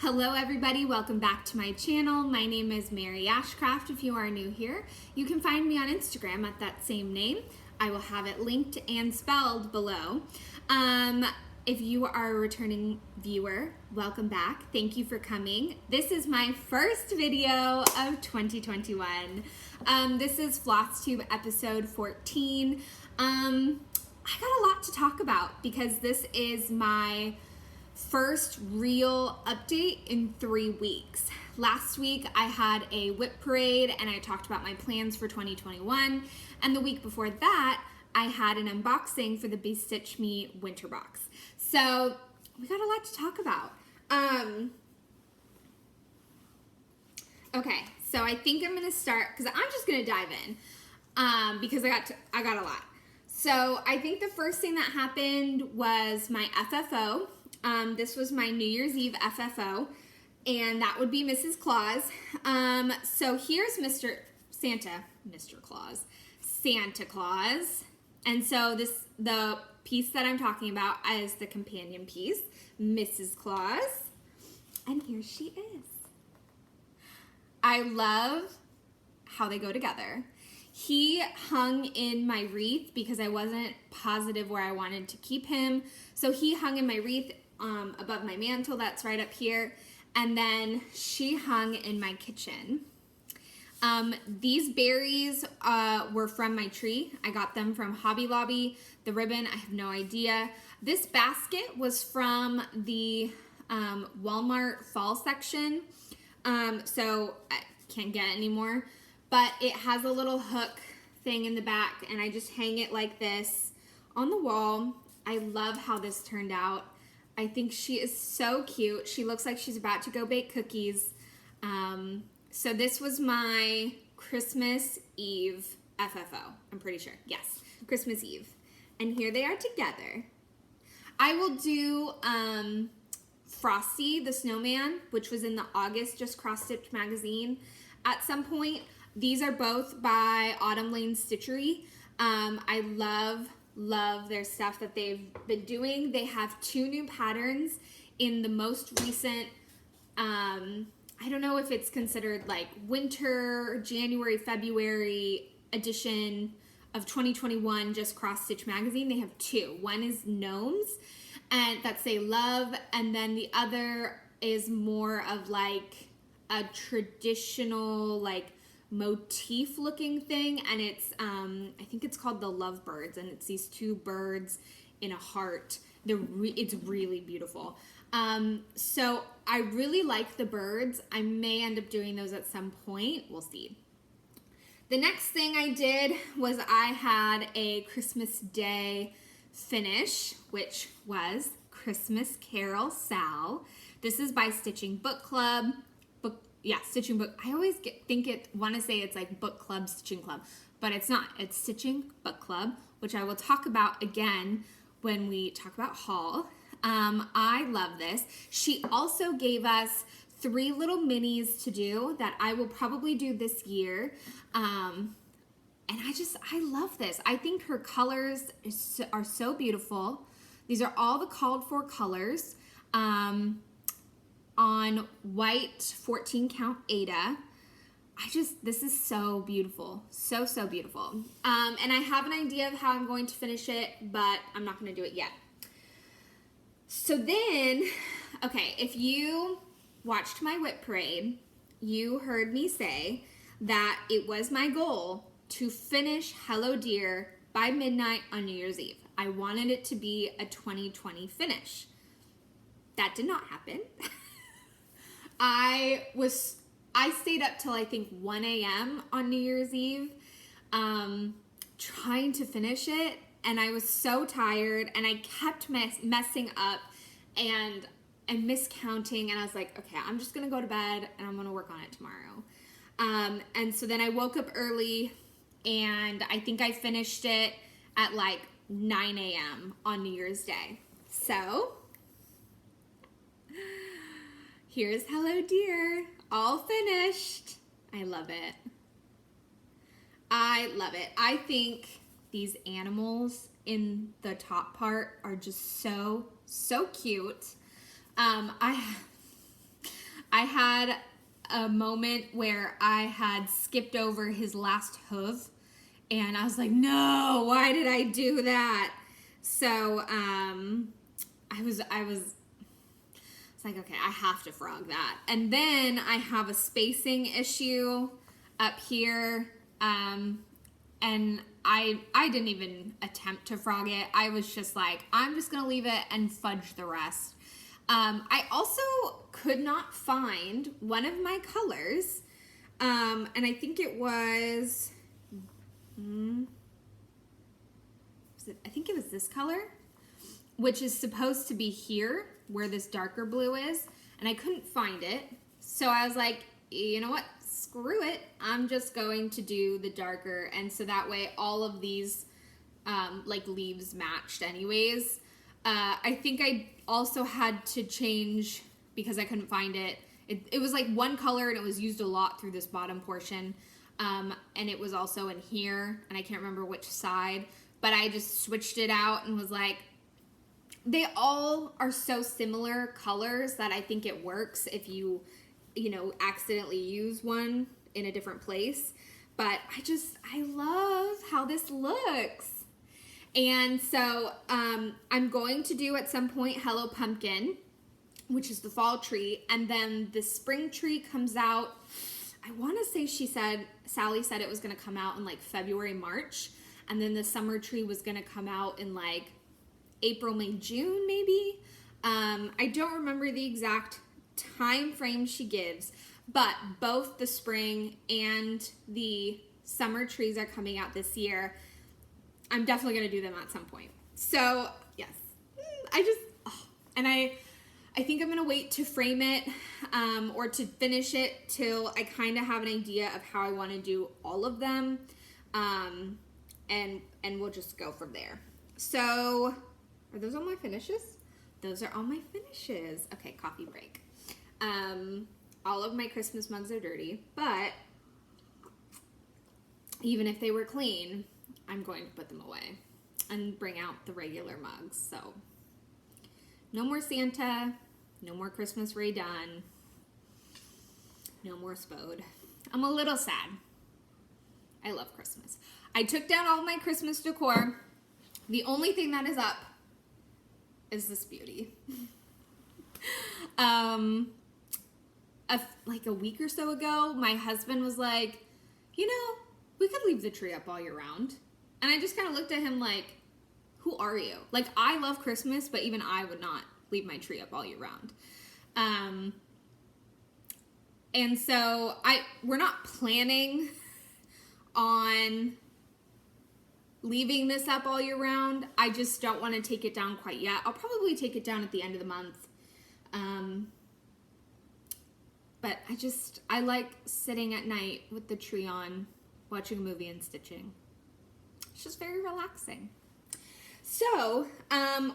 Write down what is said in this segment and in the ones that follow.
Hello everybody, welcome back to my channel. My name is Mary Ashcraft. If you are new here, you can find me on Instagram at that same name. I will have it linked and spelled below. If you are a returning viewer, welcome back. Thank you for coming. This is my first video of 2021. This is Flosstube episode 14. I got a lot to talk about because this is my first real update in 3 weeks. Last week I had a whip parade and I talked about my plans for 2021, and the week before that I had an unboxing for the Be Stitch Me winter box. So we got a lot to talk about. Okay, so I think I'm gonna start because I'm just gonna dive in because I got a lot. So I think the first thing that happened was my FFO. This was my New Year's Eve FFO, and that would be Mrs. Claus. So here's Santa Claus. And so the piece that I'm talking about is the companion piece, Mrs. Claus. And here she is. I love how they go together. He hung in my wreath because I wasn't positive where I wanted to keep him. So he hung in my wreath above my mantle, that's right up here. And then she hung in my kitchen. These berries were from my tree. I got them from Hobby Lobby. The ribbon, I have no idea. This basket was from the Walmart fall section. So I can't get any more. But it has a little hook thing in the back, and I just hang it like this on the wall. I love how this turned out. I think she is so cute. She looks like she's about to go bake cookies. So this was my Christmas Eve FFO, I'm pretty sure. Yes, Christmas Eve. And here they are together. I will do Frosty the Snowman, which was in the August Just Cross Stitch magazine at some point. These are both by Autumn Lane Stitchery. I love their stuff that they've been doing. They have 2 new patterns in the most recent, I don't know if it's considered like winter, January, February edition of 2021 Just Cross Stitch magazine. They have 2. One is gnomes, and that say love, and then the other is more of like a traditional like motif looking thing, and it's I think it's called the Lovebirds, and it's these 2 birds in a heart. It's really beautiful. So I really like the birds. I may end up doing those at some point. We'll see. The next thing I did was I had a Christmas Day finish, which was Christmas Carol Sal. This is by Stitching Book Club. Stitching Book. I always want to say it's like Book Club, Stitching Club, but it's not. It's Stitching Book Club, which I will talk about again when we talk about haul. I love this. She also gave us 3 little minis to do that I will probably do this year. And I love this. I think her colors are so beautiful. These are all the called for colors. On white 14 count Aida. This is so beautiful. So beautiful. And I have an idea of how I'm going to finish it, but I'm not going to do it yet. So then, okay, if you watched my whip parade, you heard me say that it was my goal to finish Hello Dear by midnight on New Year's Eve. I wanted it to be a 2020 finish. That did not happen. I stayed up till I think 1 a.m. on New Year's Eve trying to finish it, and I was so tired, and I kept messing up and miscounting, and I was like, okay, I'm just gonna go to bed and I'm gonna work on it tomorrow. And so then I woke up early, and I think I finished it at like 9 a.m. on New Year's Day. So here's Hello Dear, all finished. I love it. I love it. I think these animals in the top part are just so cute. I had a moment where I had skipped over his last hoof, and I was like, no, why did I do that? So I was like, okay, I have to frog that. And then I have a spacing issue up here, and I didn't even attempt to frog it. I was just like, I'm just gonna leave it and fudge the rest. I also could not find one of my colors, and I think it was, I think it was this color, which is supposed to be here, where this darker blue is, and I couldn't find it. So I was like, you know what, screw it. I'm just going to do the darker, and so that way all of these like leaves matched anyways. I think I also had to change, because I couldn't find it. It was like one color, and it was used a lot through this bottom portion, and it was also in here, and I can't remember which side, but I just switched it out and was like, they all are so similar colors that I think it works if you know, accidentally use one in a different place. But I love how this looks. And so I'm going to do at some point Hello Pumpkin, which is the fall tree, and then the spring tree comes out, I want to say Sally said it was going to come out in like February, March, and then the summer tree was going to come out in like April, May, June maybe. I don't remember the exact time frame she gives, but both the spring and the summer trees are coming out this year. I'm definitely going to do them at some point. So yes, I think I'm going to wait to frame it or to finish it till I kind of have an idea of how I want to do all of them, and we'll just go from there. So are those all my finishes? Those are all my finishes. Okay, coffee break. All of my Christmas mugs are dirty, but even if they were clean, I'm going to put them away and bring out the regular mugs. So no more Santa, no more Christmas Ray done, no more Spode. I'm a little sad. I love Christmas. I took down all my Christmas decor. The only thing that is up is this beauty. Like a week or so ago, my husband was like, you know, we could leave the tree up all year round. And I just kind of looked at him like, who are you? Like, I love Christmas, but even I would not leave my tree up all year round. And so we're not planning on leaving this up all year round. I just don't want to take it down quite yet. I'll probably take it down at the end of the month. But I like sitting at night with the tree on, watching a movie and stitching. It's just very relaxing. So,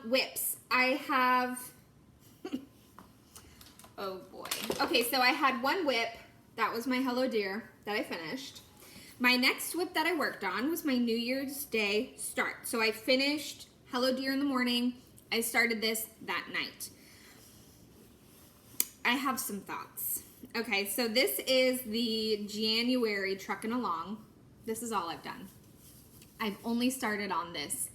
whips. I have, oh boy. Okay, so I had one whip. That was my Hello Dear that I finished. My next whip that I worked on was my New Year's Day start. So I finished Hello Dear in the morning. I started this that night. I have some thoughts. Okay, so this is the January Truckin' Along. This is all I've done. I've only started on this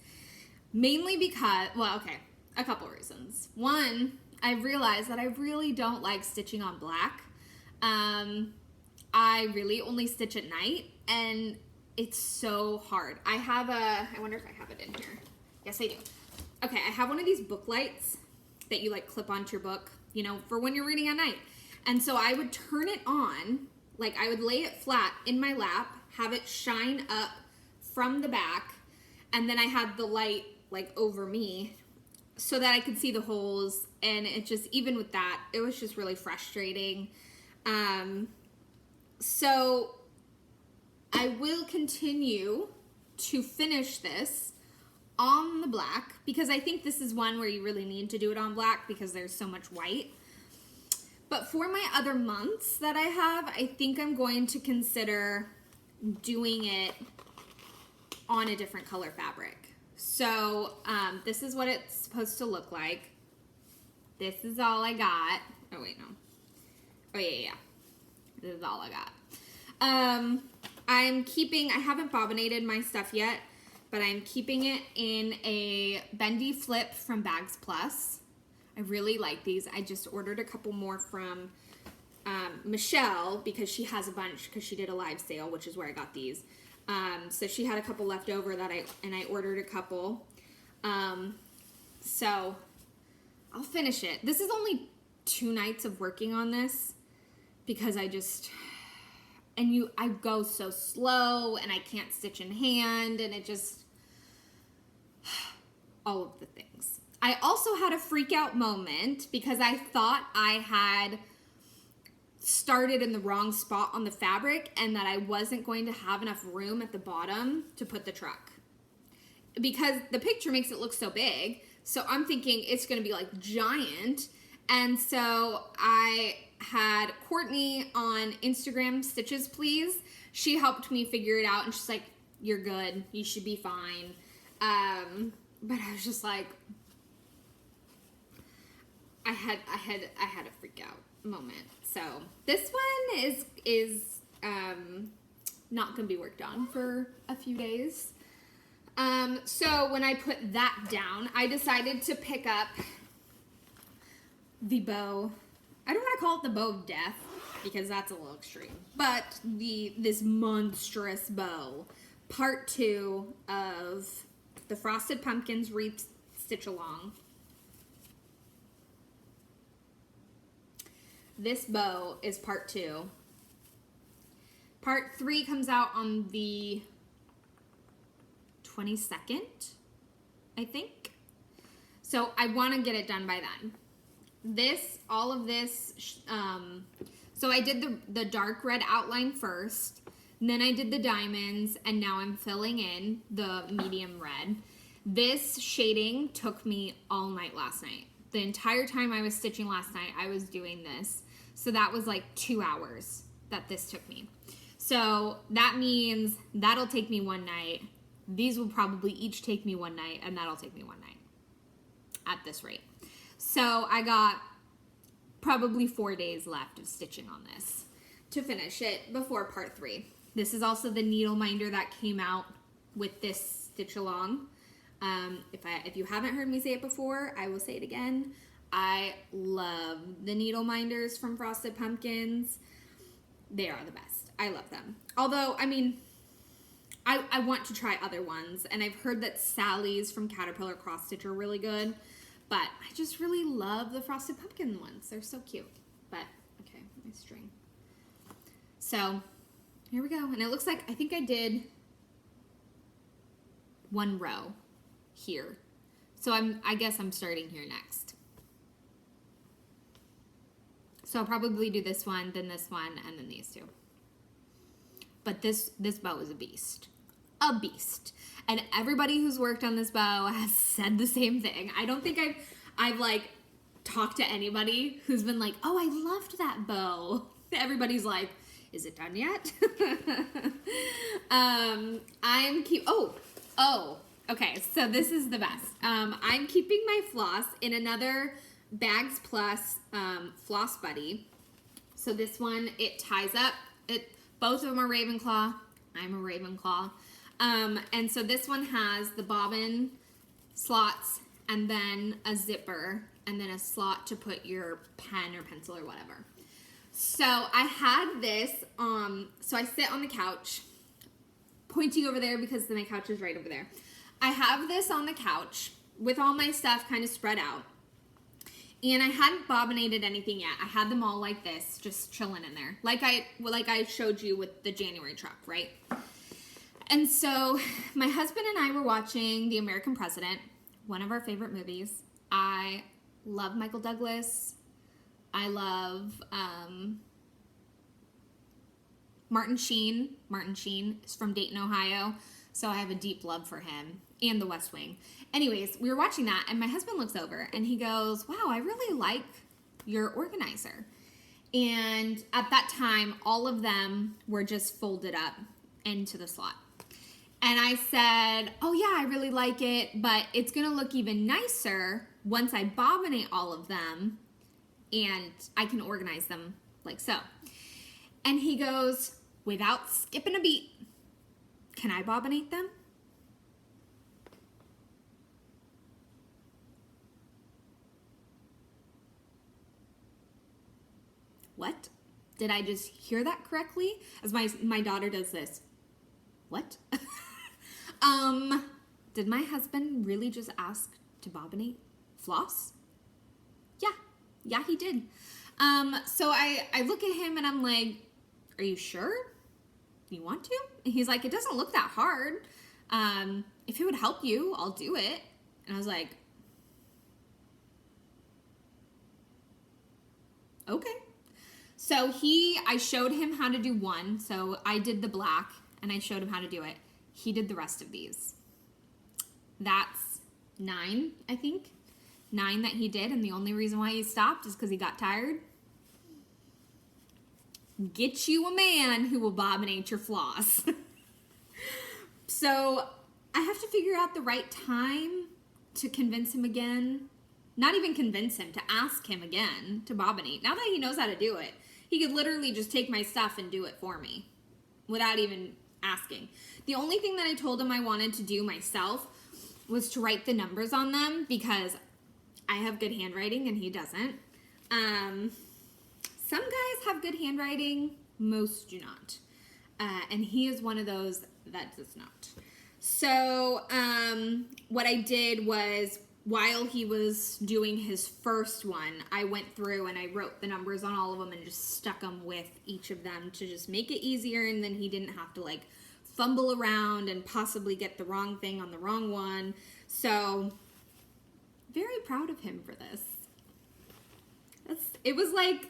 mainly because, well, okay, a couple reasons. One, I've realized that I really don't like stitching on black. I really only stitch at night, and it's so hard. I wonder if I have it in here. Yes, I do. Okay, I have one of these book lights that you like clip onto your book, you know, for when you're reading at night. And so I would turn it on, like I would lay it flat in my lap, have it shine up from the back, and then I had the light like over me so that I could see the holes. And it just, even with that, it was just really frustrating. So I will continue to finish this on the black, because I think this is one where you really need to do it on black because there's so much white. But for my other months that I have, I think I'm going to consider doing it on a different color fabric. So this is what it's supposed to look like. This is all I got. Oh wait, no. Oh, yeah. This is all I got. I haven't bobbinated my stuff yet, but I'm keeping it in a bendy flip from bagzplus. I really like these. I just ordered a couple more from Michelle because she has a bunch because she did a live sale, which is where I got these. So she had a couple left over I ordered a couple. So I'll finish it. This is only 2 nights of working on this because I go so slow and I can't stitch in hand and it just, all of the things. I also had a freak out moment because I thought I had started in the wrong spot on the fabric and that I wasn't going to have enough room at the bottom to put the truck. Because the picture makes it look so big, so I'm thinking it's going to be like giant. And so I had Courtney on Instagram, Stitches Please. She helped me figure it out and she's like, you're good, you should be fine. But I was just like, I had a freak out moment. So this one is not gonna be worked on for a few days. So when I put that down, I decided to pick up the bow. I don't want to call it the bow of death because that's a little extreme, but this monstrous bow, part 2 of the Frosted Pumpkins Wreath Stitch Along. This bow is part 2. Part 3 comes out on the 22nd, I think. So I want to get it done by then. All of this, so I did the dark red outline first, and then I did the diamonds, and now I'm filling in the medium red. This shading took me all night last night. The entire time I was stitching last night, I was doing this. So that was like 2 hours that this took me. So that means that'll take me 1 night. These will probably each take me 1 night, and that'll take me 1 night at this rate. So I got probably 4 days left of stitching on this to finish it before part 3. This is also the needle minder that came out with this stitch along. If you haven't heard me say it before, I will say it again. I love the needle minders from Frosted Pumpkins. They are the best. I love them. Although, I mean, I want to try other ones, and I've heard that Sally's from Caterpillar Cross Stitch are really good, but I just really love the Frosted Pumpkin ones. They're so cute. But, okay, my string. So, here we go. And it looks like, I think I did 1 row here. So I guess I'm starting here next. So I'll probably do this one, then this one, and then these 2. But this bow is a beast. A beast. And everybody who's worked on this bow has said the same thing. I don't think I've like talked to anybody who's been like, oh, I loved that bow. Everybody's like, is it done yet? Okay, so this is the best. I'm keeping my floss in another bagzplus floss buddy. So this one, it ties up. Both of them are Ravenclaw. I'm a Ravenclaw. And so this one has the bobbin slots and then a zipper and then a slot to put your pen or pencil or whatever. So I had this, so I sit on the couch, pointing over there because my couch is right over there. I have this on the couch with all my stuff kind of spread out. And I hadn't bobbinated anything yet. I had them all like this, just chilling in there. Like I showed you with the January truck, right? And so my husband and I were watching The American President, one of our favorite movies. I love Michael Douglas. I love Martin Sheen. Martin Sheen is from Dayton, Ohio. So I have a deep love for him and The West Wing. Anyways, we were watching that and my husband looks over and he goes, wow, I really like your organizer. And at that time, all of them were just folded up into the slot. And I said, oh yeah, I really like it, but it's gonna look even nicer once I bobbinate all of them and I can organize them like so. And he goes, without skipping a beat, can I bobbinate them? What? Did I just hear that correctly? As my daughter does this. What? Did my husband really just ask to bobbinate Floss? Yeah, he did. So I look at him and I'm like, are you sure? You want to? And he's like, it doesn't look that hard. If it would help you, I'll do it. And I was like, okay. So I showed him how to do one. So I did the black and I showed him how to do it. He did the rest of these. That's 9, I think. 9 that he did, and the only reason why he stopped is because he got tired. Get you a man who will bobbinate your floss. So I have to figure out the right time to convince him again. Not even convince him, to ask him again to bobbinate. Now that he knows how to do it, he could literally just take my stuff and do it for me without even asking. The only thing that I told him I wanted to do myself was to write the numbers on them, because I have good handwriting and he doesn't. Some guys have good handwriting, most do not. And he is one of those that does not. So what I did was, while he was doing his first one, I went through and I wrote the numbers on all of them and just stuck them with each of them to just make it easier, and then he didn't have to like fumble around and possibly get the wrong thing on the wrong one. So very proud of him for this. It was like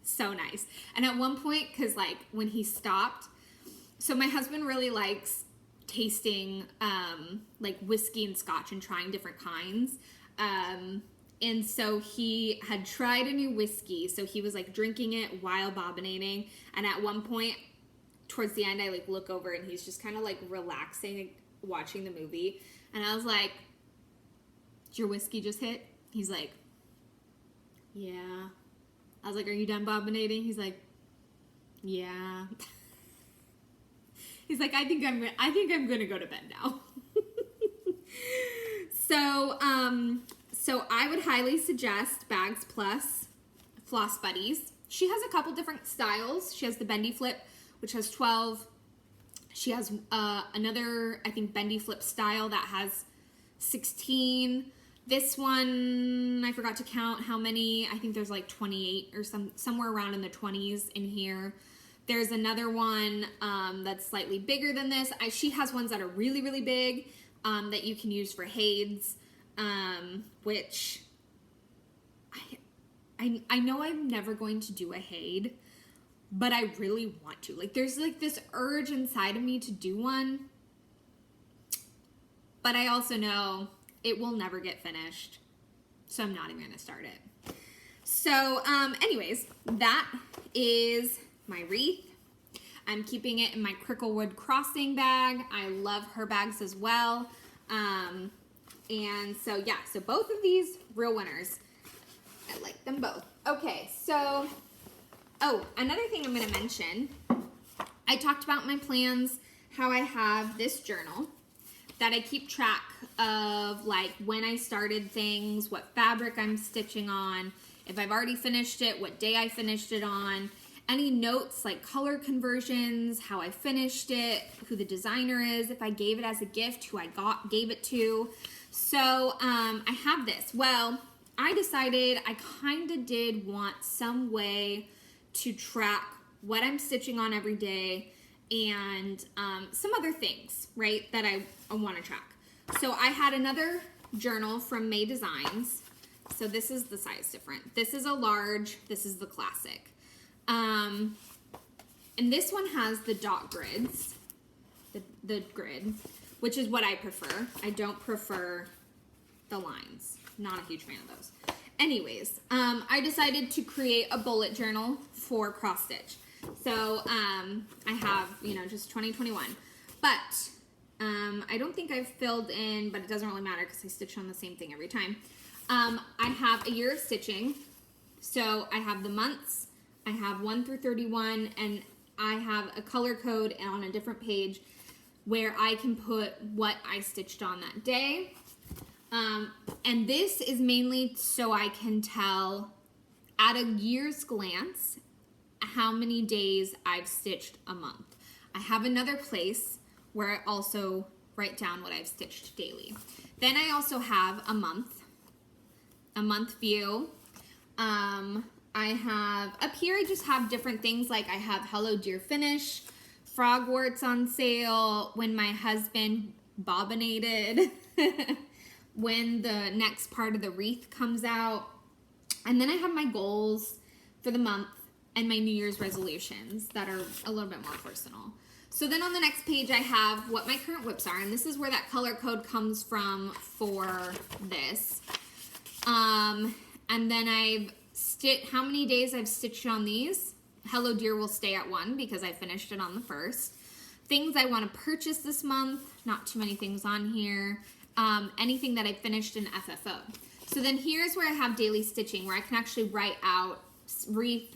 so nice. And at one point, because like when he stopped, so my husband really likes tasting like whiskey and scotch and trying different kinds. And so he had tried a new whiskey, so he was like drinking it while bobbinating. And at one point, towards the end, I like look over and he's just kind of like relaxing, like, watching the movie. And I was like, did your whiskey just hit? He's like, yeah. I was like, are you done bobbinating? He's like, yeah. He's like, I think I'm gonna go to bed now. So I would highly suggest BagsPlus Floss Buddies. She has a couple different styles. She has the bendy flip, which has 12. She has another, I think, bendy flip style that has 16. This one, I forgot to count how many. I think there's like 28 or somewhere around in the 20s in here. There's another one that's slightly bigger than this. She has ones that are really, really big that you can use for haids, which I know I'm never going to do a haid, but I really want to. Like, there's like this urge inside of me to do one, but I also know it will never get finished, so I'm not even going to start it. So, anyways, that is my wreath. I'm keeping it in my Cricklewood crossing bag. I love her bags as well. And so, yeah, so both of these, real winners. I like them both. Okay, so, oh, another thing I'm going to mention. I talked about my plans, how I have this journal that I keep track of, like, when I started things, what fabric I'm stitching on, if I've already finished it, what day I finished it on, any notes like color conversions, how I finished it, who the designer is, if I gave it as a gift, who I gave it to. So I have this. Well, I decided I kind of did want some way to track what I'm stitching on every day and some other things, right, that I want to track. So I had another journal from May Designs. So this is the size different. This is a large, this is the classic. And this one has the dot grids, the grid, which is what I prefer. I don't prefer the lines. Not a huge fan of those. Anyways, I decided to create a bullet journal for cross stitch. So, I have, just 2021, but, I don't think I've filled in, but it doesn't really matter because I stitch on the same thing every time. I have a year of stitching. So I have the months I have 1 through 31, and I have a color code on a different page where I can put what I stitched on that day. And this is mainly so I can tell at a year's glance how many days I've stitched a month. I have another place where I also write down what I've stitched daily. Then I also have a month view. I have, up here I just have different things, like I have Hello Dear Finish, Frogwarts on sale, when my husband bobbinated, when the next part of the wreath comes out, and then I have my goals for the month and my New Year's resolutions that are a little bit more personal. So then on the next page I have what my current whips are, and this is where that color code comes from for this. And then I've how many days I've stitched on these. Hello Dear will stay at 1 because I finished it on the 1st. Things I want to purchase this month, not too many things on here. Anything that I finished in FFO. So then here's where I have daily stitching, where I can actually write out wreath,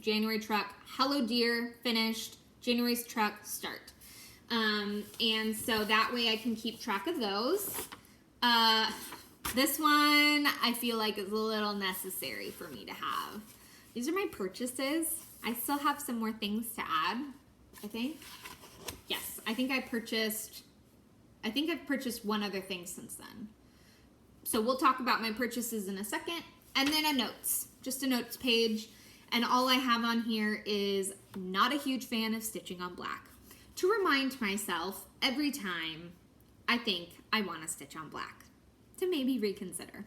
January truck, Hello Dear, finished, January's truck, start. And so that way I can keep track of those. This one I feel like is a little necessary for me to have. These are my purchases. I still have some more things to add, I think. Yes, I think I've purchased one other thing since then. So we'll talk about my purchases in a second. And then a notes, just a notes page. And all I have on here is not a huge fan of stitching on black. To remind myself every time I think I want to stitch on black, to maybe reconsider.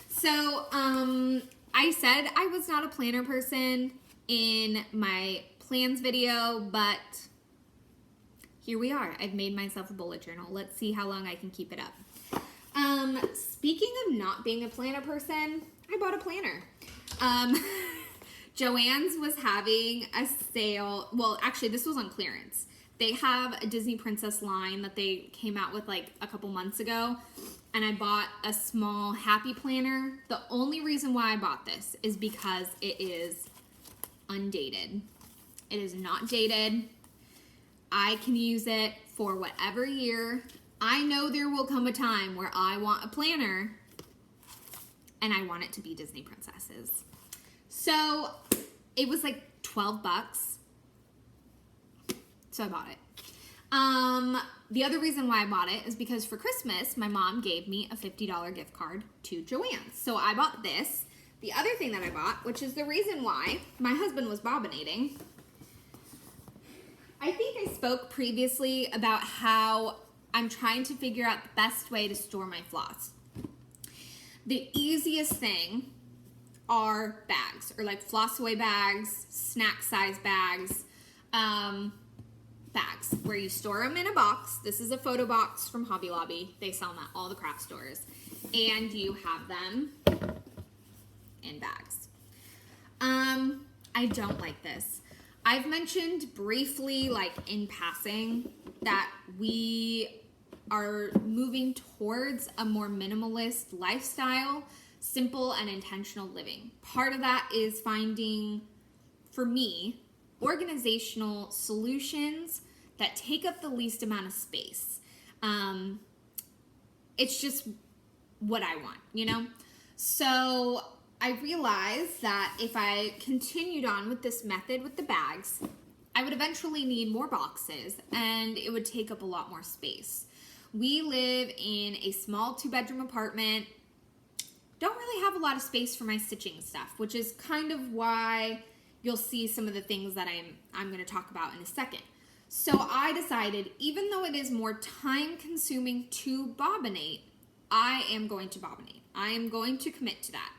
So I said I was not a planner person in my plans video, but here we are. I've made myself a bullet journal. Let's see how long I can keep it up. Speaking of not being a planner person, I bought a planner. JoAnns was having a sale. Well, actually, this was on clearance. They have a Disney Princess line that they came out with like a couple months ago, and I bought a small happy planner. The only reason why I bought this is because it is undated. It is not dated. I can use it for whatever year. I know there will come a time where I want a planner and I want it to be Disney princesses. So it was like 12 bucks. So I bought it. The other reason why I bought it is because for Christmas, my mom gave me a $50 gift card to JoAnns. So I bought this. The other thing that I bought, which is the reason why my husband was bobbinating, I think I spoke previously about how I'm trying to figure out the best way to store my floss. The easiest thing are bags, or like floss away bags, snack size bags, bags where you store them in a box. This is a photo box from Hobby Lobby. They sell them at all the craft stores. And you have them in bags. I don't like this. I've mentioned briefly, like in passing, that we are moving towards a more minimalist lifestyle, simple and intentional living. Part of that is finding, for me, organizational solutions that take up the least amount of space. It's just what I want, you know? So I realized that if I continued on with this method with the bags, I would eventually need more boxes and it would take up a lot more space. We live in a small 2-bedroom apartment. Don't really have a lot of space for my stitching stuff, which is kind of why you'll see some of the things that I'm going to talk about in a second. So I decided, even though it is more time consuming to bobbinate, I am going to bobbinate. I am going to commit to that.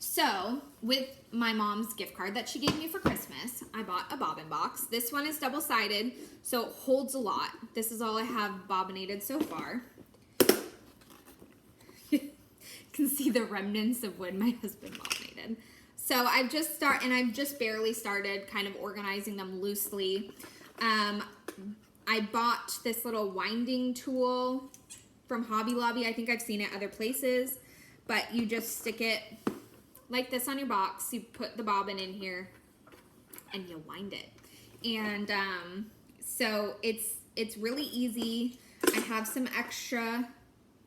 So with my mom's gift card that she gave me for Christmas, I bought a bobbin box. This one is double-sided, so it holds a lot. This is all I have bobbinated so far. You can see the remnants of when my husband bobbinated. So I've just barely started kind of organizing them loosely. I bought this little winding tool from Hobby Lobby. I think I've seen it other places, but you just stick it like this on your box. You put the bobbin in here and you wind it. And so it's really easy. I have some extra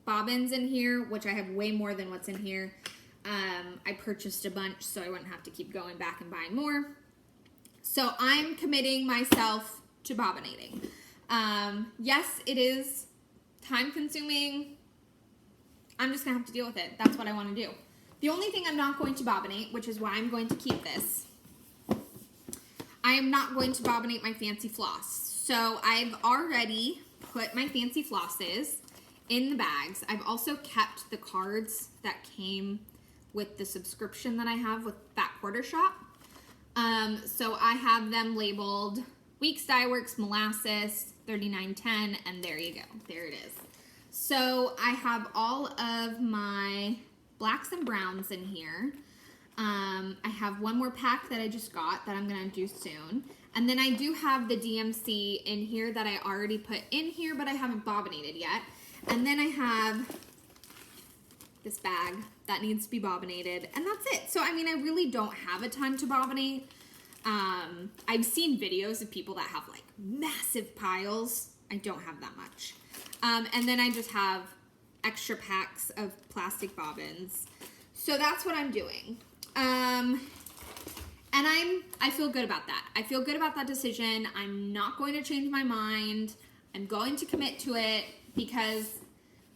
bobbins in here, which I have way more than what's in here. I purchased a bunch so I wouldn't have to keep going back and buying more. So I'm committing myself to bobbinating. Yes, it is time consuming. I'm just gonna have to deal with it. That's what I want to do. The only thing I'm not going to bobbinate, which is why I'm going to keep this, I am not going to bobbinate my fancy floss. So I've already put my fancy flosses in the bags. I've also kept the cards that came with the subscription that I have with Fat Quarter Shop. So I have them labeled Weeks Dye Works Molasses 3910, and there you go. There it is. So I have all of my blacks and browns in here. I have one more pack that I just got that I'm gonna do soon. And then I do have the DMC in here that I already put in here, but I haven't bobbinated yet. And then I have this bag that needs to be bobbinated, and that's it. So, I mean, I really don't have a ton to bobbinate. I've seen videos of people that have like massive piles. I don't have that much. And then I just have extra packs of plastic bobbins. So that's what I'm doing. And I feel good about that. I feel good about that decision. I'm not going to change my mind. I'm going to commit to it because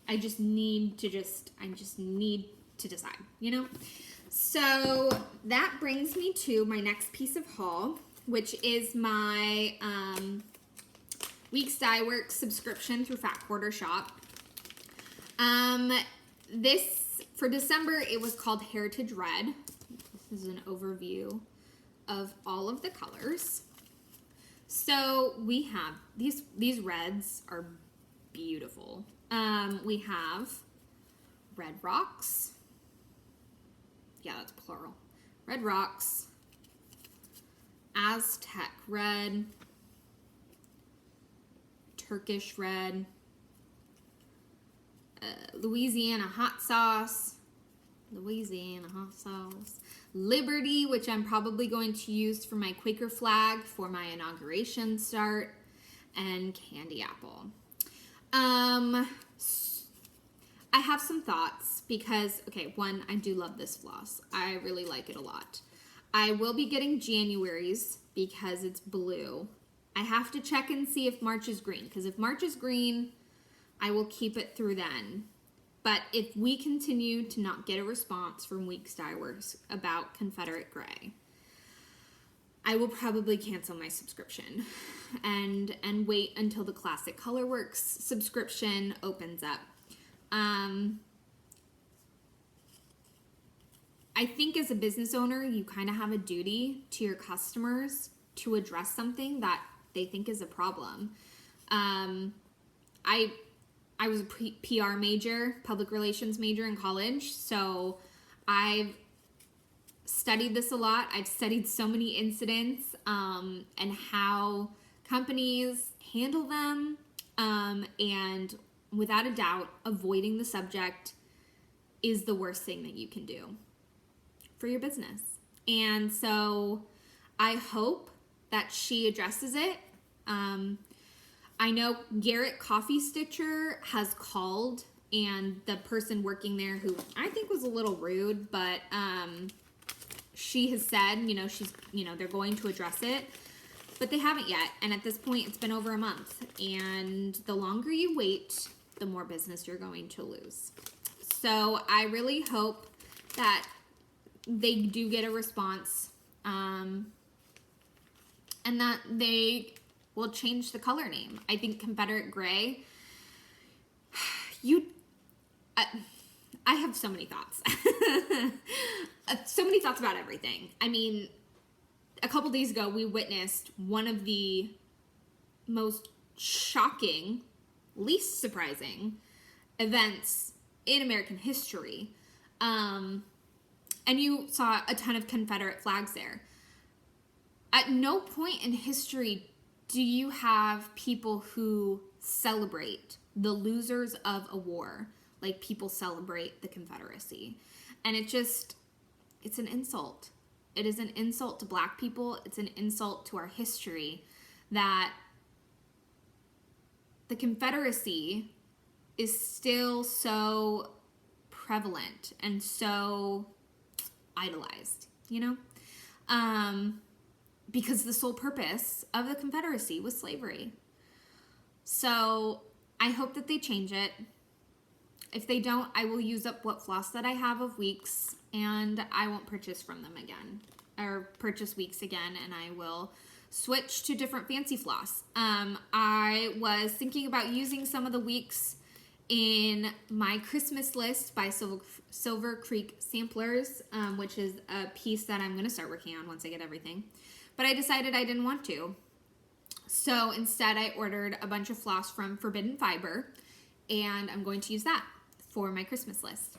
I just need to decide, you know? So that brings me to my next piece of haul, which is my Weeks Dye Works subscription through Fat Quarter Shop. This, for December, it was called Heritage Red. This is an overview of all of the colors. So we have, these reds are beautiful. We have Red Rocks. Yeah, that's plural. Red Rocks, Aztec Red, Turkish Red, Louisiana Hot Sauce, Liberty, which I'm probably going to use for my Quaker flag for my inauguration start, and Candy Apple. I have some thoughts because, okay, one, I do love this floss. I really like it a lot. I will be getting January's because it's blue. I have to check and see if March is green, because if March is green, I will keep it through then. But if we continue to not get a response from Weeks Dye Works about Confederate Gray, I will probably cancel my subscription and wait until the Classic Colorworks subscription opens up. I think as a business owner, you kind of have a duty to your customers to address something that they think is a problem. I was a PR major, public relations major in college, so I've studied this a lot. I've studied so many incidents and how companies handle them, and without a doubt, avoiding the subject is the worst thing that you can do for your business. And so I hope that she addresses it. I know Garrett Coffee Stitcher has called, and the person working there, who I think was a little rude, but she has said, they're going to address it, but they haven't yet. And at this point, it's been over a month, and the longer you wait, the more business you're going to lose. So I really hope that they do get a response, and that they will change the color name. I think Confederate Gray, I have so many thoughts. So many thoughts about everything. I mean, a couple days ago, we witnessed one of the most shocking, least surprising events in American history. And you saw a ton of Confederate flags there. At no point in history do you have people who celebrate the losers of a war like people celebrate the Confederacy. And it just, it's an insult. It is an insult to Black people. It's an insult to our history that the Confederacy is still so prevalent and so idolized, you know? Because the sole purpose of the Confederacy was slavery. So I hope that they change it. If they don't, I will use up what floss that I have of Weeks, and I won't purchase from them again, or purchase Weeks again, and I will switch to different fancy floss. I was thinking about using some of the Weeks in my Christmas list by Silver Creek Samplers, which is a piece that I'm going to start working on once I get everything. But I decided I didn't want to. So instead I ordered a bunch of floss from Forbidden Fiber, and I'm going to use that for my Christmas list.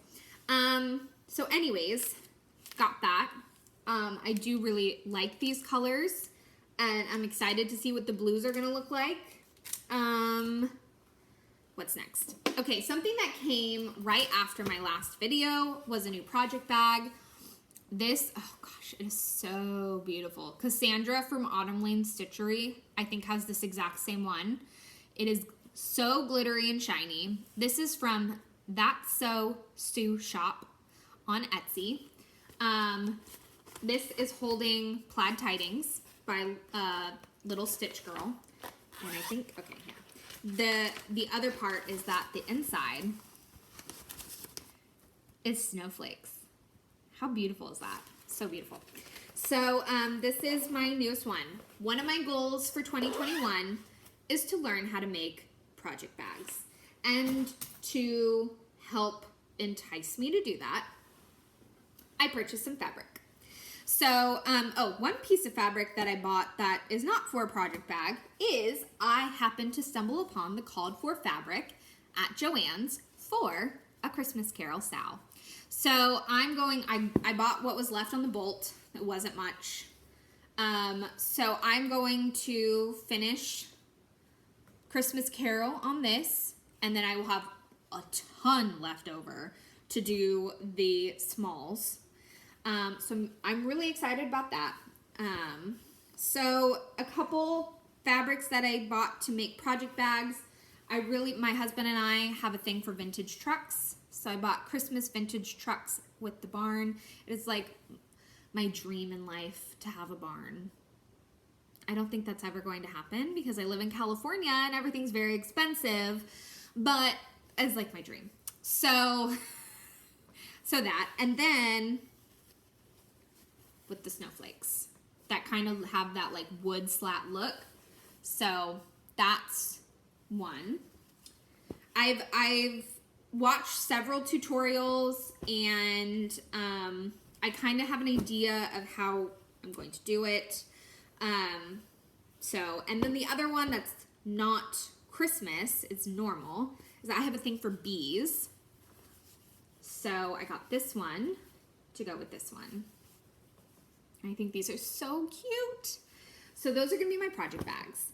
So anyways, got that. I do really like these colors, and I'm excited to see what the blues are going to look like. What's next? Okay, something that came right after my last video was a new project bag. This, oh gosh, it is so beautiful. Cassandra from Autumn Lane Stitchery, I think, has this exact same one. It is so glittery and shiny. This is from That's So Stew Shop on Etsy. This is holding Plaid Tidings by Little Stitch Girl. And I think, okay, here. The other part is that the inside is snowflakes. How beautiful is that? So beautiful. So this is my newest one. One of my goals for 2021 is to learn how to make project bags. And to help entice me to do that, I purchased some fabric. So, one piece of fabric that I bought that is not for a project bag is I happened to stumble upon the called for fabric at JoAnns for a Christmas Carol Sal. So I bought what was left on the bolt. It wasn't much. So I'm going to finish Christmas Carol on this, and then I will have a ton left over to do the smalls. So I'm really excited about that. So a couple fabrics that I bought to make project bags. My husband and I have a thing for vintage trucks. So I bought Christmas vintage trucks with the barn. It is like my dream in life to have a barn. I don't think that's ever going to happen because I live in California and everything's very expensive, but it's like my dream. So that, and then with the snowflakes that kind of have that like wood slat look. So that's one. I've watched several tutorials, and I kind of have an idea of how I'm going to do it. And then the other one that's not Christmas, it's normal, is I have a thing for bees. So I got this one to go with this one. I think these are so cute. So those are going to be my project bags.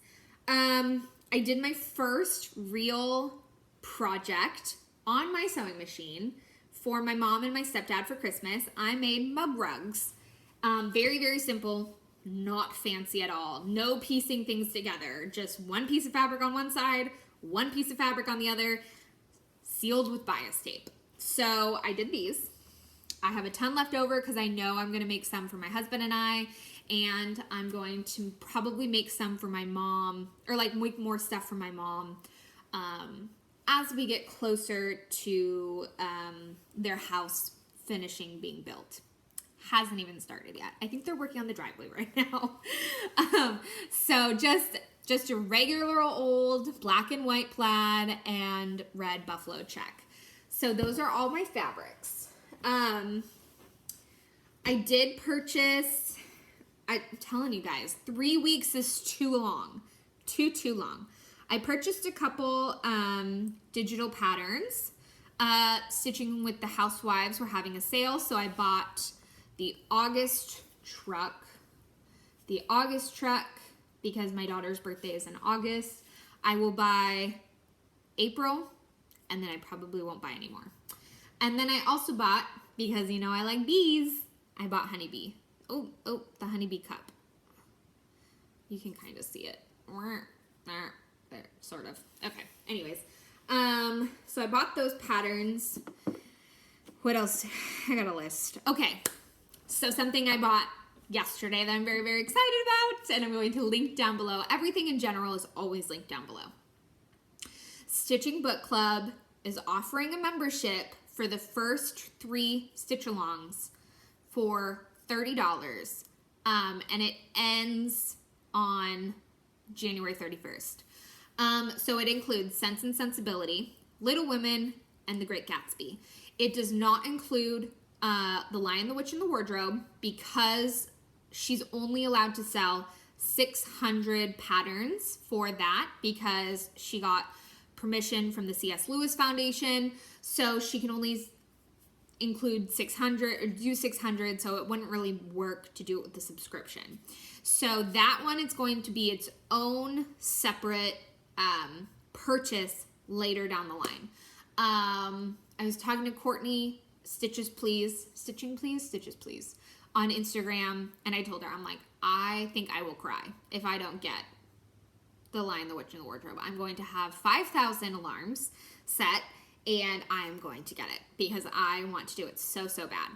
I did my first real project on my sewing machine for my mom and my stepdad for Christmas. I made mug rugs. Very, very simple, not fancy at all. No piecing things together. Just one piece of fabric on one side, one piece of fabric on the other, sealed with bias tape. So I did these. I have a ton left over because I know I'm going to make some for my husband and I, and I'm going to probably make some for my mom, or like make more stuff for my mom as we get closer to their house finishing being built. Hasn't even started yet. I think they're working on the driveway right now. So just a regular old black and white plaid and red buffalo check. So those are all my fabrics. I did purchase, I'm telling you guys, 3 weeks is too long. Too long. I purchased a couple digital patterns. Stitching with the Housewives were having a sale, so I bought the August truck. Because my daughter's birthday is in August. I will buy April, and then I probably won't buy anymore. And then I also bought, because you know I like bees, I bought Honeybee. Oh, the Honeybee cup. You can kind of see it. There, sort of. Okay, anyways. So I bought those patterns. What else? I got a list. Okay, so something I bought yesterday that I'm very, very excited about, and I'm going to link down below. Everything in general is always linked down below. Stitching Book Club is offering a membership for the first 3 stitch-alongs for $30, and it ends on January 31st. So it includes Sense and Sensibility, Little Women, and The Great Gatsby. It does not include The Lion, the Witch, and the Wardrobe because she's only allowed to sell 600 patterns for that because she got permission from the C.S. Lewis Foundation, so she can only include 600 or do 600, so it wouldn't really work to do it with the subscription. So that one is going to be its own separate purchase later down the line. I was talking to Courtney, Stitching Please, on Instagram, and I told her, I'm like, I think I will cry if I don't get The Lion, the Witch, and the Wardrobe. I'm going to have 5,000 alarms set, and I am going to get it because I want to do it so, so bad.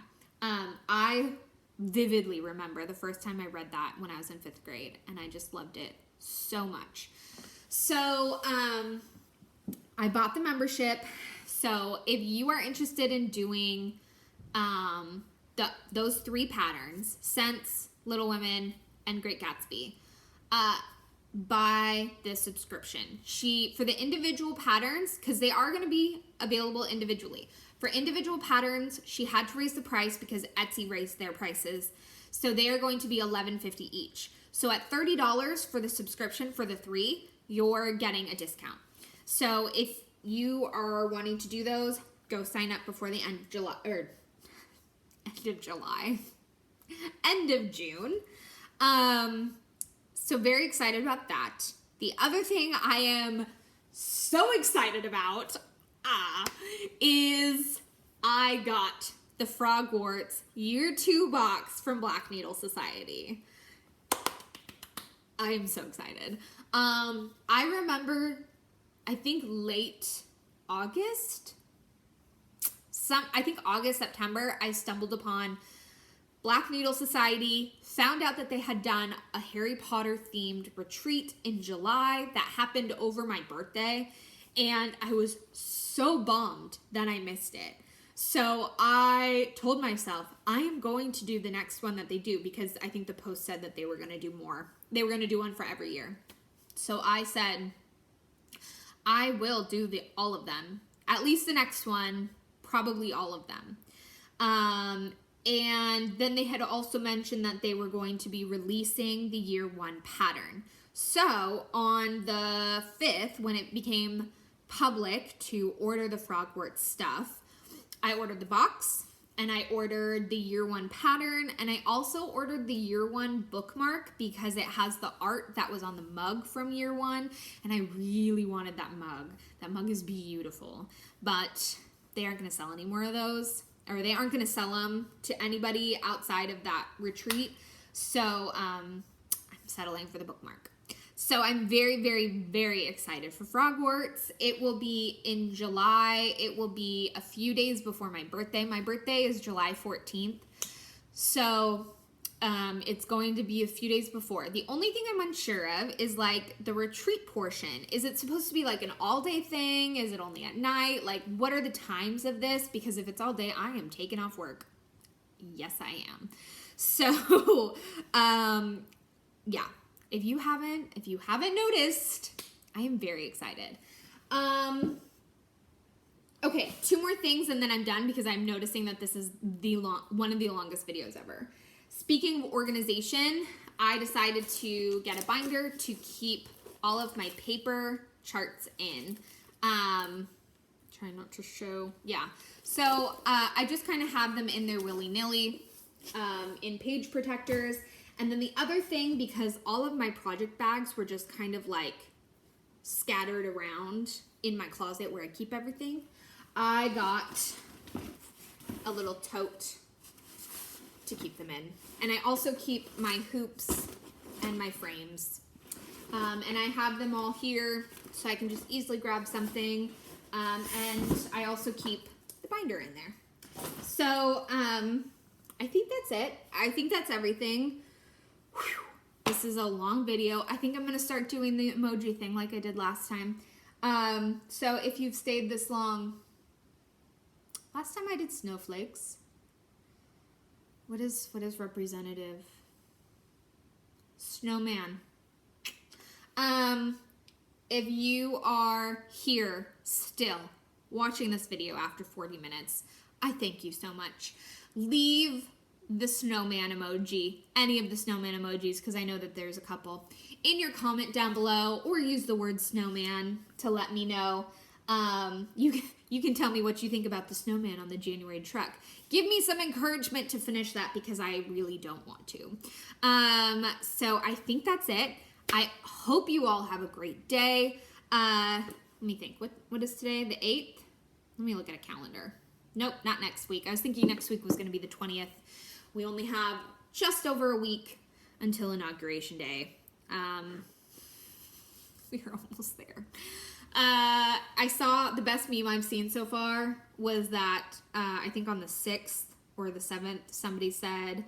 I vividly remember the first time I read that when I was in 5th grade, and I just loved it so much. So I bought the membership. So if you are interested in doing those 3 patterns, Sense, Little Women, and Great Gatsby, buy this subscription. For the individual patterns, because they are going to be available individually. For individual patterns, she had to raise the price because Etsy raised their prices. So they are going to be $11.50 each. So at $30 for the subscription for the 3, you're getting a discount. So if you are wanting to do those, go sign up before the end of June. So very excited about that. The other thing I am so excited about is I got the Frogwarts Year 2 box from Black Needle Society. I am so excited. I remember, I think late August, August, September, I stumbled upon Black Needle Society, found out that they had done a Harry Potter themed retreat in July that happened over my birthday, and I was so bummed that I missed it. So I told myself, I am going to do the next one that they do because I think the post said that they were going to do more. They were going to do one for every year. So I said, I will do all of them. At least the next one, probably all of them. And then they had also mentioned that they were going to be releasing the Year 1 pattern. So on the 5th, when it became public to order the Frogwarts stuff, I ordered the box, and I ordered the Year 1 pattern, and I also ordered the Year 1 bookmark because it has the art that was on the mug from Year 1, and I really wanted that mug. That mug is beautiful, but they aren't going to sell any more of those, or they aren't going to sell them to anybody outside of that retreat, so I'm settling for the bookmark. So I'm very, very, very excited for Frogwarts. It will be in July. It will be a few days before my birthday. My birthday is July 14th. So it's going to be a few days before. The only thing I'm unsure of is like the retreat portion. Is it supposed to be like an all-day thing? Is it only at night? Like, what are the times of this? Because if it's all day, I am taking off work. Yes, I am. So, yeah. If you haven't noticed, I am very excited. Okay, 2 more things and then I'm done because I'm noticing that this is one of the longest videos ever. Speaking of organization, I decided to get a binder to keep all of my paper charts in. Try not to show. Yeah. So I just kind of have them in there willy-nilly in page protectors. And then the other thing, because all of my project bags were just kind of like scattered around in my closet where I keep everything, I got a little tote to keep them in. And I also keep my hoops and my frames. And I have them all here so I can just easily grab something. And I also keep the binder in there. So I think that's it. I think that's everything. Whew. This is a long video. I think I'm going to start doing the emoji thing like I did last time. So if you've stayed this long, last time I did snowflakes. What is representative? Snowman. If you are here still watching this video after 40 minutes, I thank you so much. Leave the snowman emoji, any of the snowman emojis, because I know that there's a couple, in your comment down below, or use the word snowman to let me know. You can tell me what you think about the snowman on the January truck. Give me some encouragement to finish that because I really don't want to. So I think that's it. I hope you all have a great day. Let me think. What is today? The 8th? Let me look at a calendar. Nope, not next week. I was thinking next week was going to be the 20th. We only have just over a week until Inauguration Day. We are almost there. I saw the best meme I've seen so far was that I think on the 6th or the 7th, somebody said,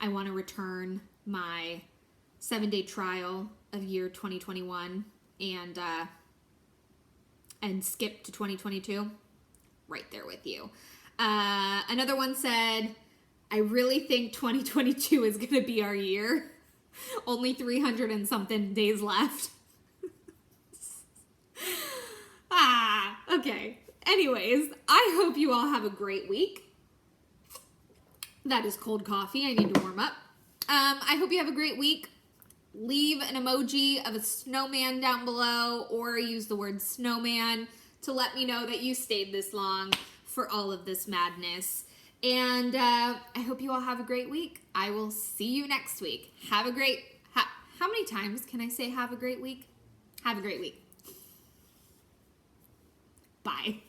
I want to return my 7-day trial of year 2021 and skip to 2022. Right there with you. Another one said, I really think 2022 is going to be our year. Only 300 and something days left. Okay. Anyways, I hope you all have a great week. That is cold coffee. I need to warm up. I hope you have a great week. Leave an emoji of a snowman down below or use the word snowman to let me know that you stayed this long for all of this madness. And I hope you all have a great week. I will see you next week. Have a great... how many times can I say have a great week? Have a great week. Bye.